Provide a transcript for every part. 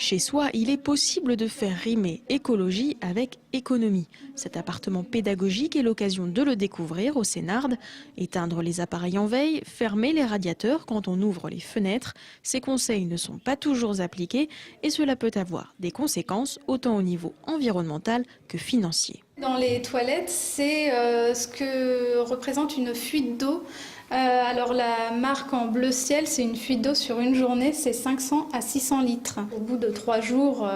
Chez soi, il est possible de faire rimer écologie avec économie. Cet appartement pédagogique est l'occasion de le découvrir au Sénarde. Éteindre les appareils en veille, fermer les radiateurs quand on ouvre les fenêtres. Ces conseils ne sont pas toujours appliqués et cela peut avoir des conséquences autant au niveau environnemental que financier. Dans les toilettes, c'est ce que représente une fuite d'eau. Alors la marque en bleu ciel, c'est une fuite d'eau sur une journée, c'est 500 à 600 litres. Au bout de 3 jours,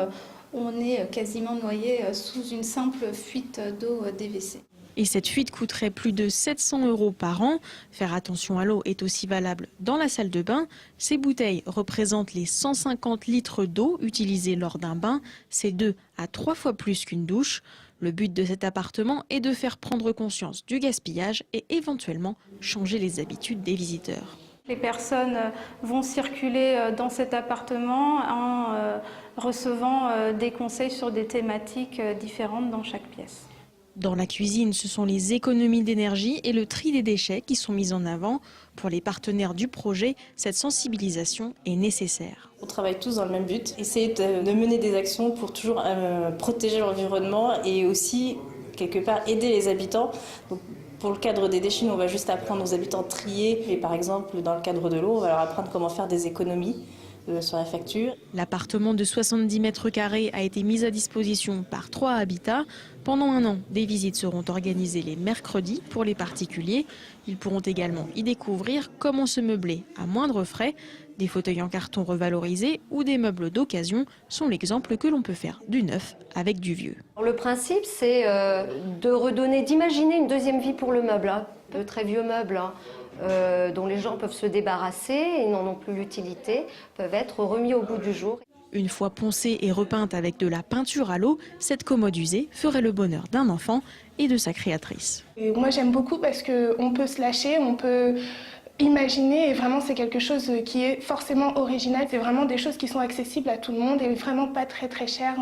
on est quasiment noyé sous une simple fuite d'eau des WC. Et cette fuite coûterait plus de 700 € par an. Faire attention à l'eau est aussi valable dans la salle de bain. Ces bouteilles représentent les 150 litres d'eau utilisés lors d'un bain. C'est 2 à 3 fois plus qu'une douche. Le but de cet appartement est de faire prendre conscience du gaspillage et éventuellement changer les habitudes des visiteurs. Les personnes vont circuler dans cet appartement en recevant des conseils sur des thématiques différentes dans chaque pièce. Dans la cuisine, ce sont les économies d'énergie et le tri des déchets qui sont mis en avant. Pour les partenaires du projet, cette sensibilisation est nécessaire. On travaille tous dans le même but, essayer de mener des actions pour toujours protéger l'environnement et aussi, quelque part, aider les habitants. Donc, pour le cadre des déchets, on va juste apprendre aux habitants à trier. Et par exemple, dans le cadre de l'eau, on va leur apprendre comment faire des économies sur la facture. L'appartement de 70 mètres carrés a été mis à disposition par 3 habitats. Pendant un an, des visites seront organisées les mercredis pour les particuliers. Ils pourront également y découvrir comment se meubler à moindre frais. Des fauteuils en carton revalorisés ou des meubles d'occasion sont l'exemple que l'on peut faire du neuf avec du vieux. Le principe, c'est d'imaginer une deuxième vie pour le meuble. De très vieux meubles dont les gens peuvent se débarrasser et n'en ont plus l'utilité, peuvent être remis au goût du jour. Une fois poncée et repeinte avec de la peinture à l'eau, cette commode usée ferait le bonheur d'un enfant et de sa créatrice. Et moi j'aime beaucoup parce qu'on peut se lâcher, on peut imaginer et vraiment c'est quelque chose qui est forcément original. C'est vraiment des choses qui sont accessibles à tout le monde et vraiment pas très cher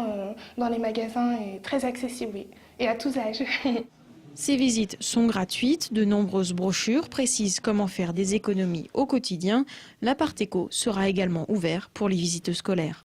dans les magasins et très accessible, oui. Et à tous âges. Ces visites sont gratuites. De nombreuses brochures précisent comment faire des économies au quotidien. L'appart éco sera également ouvert pour les visites scolaires.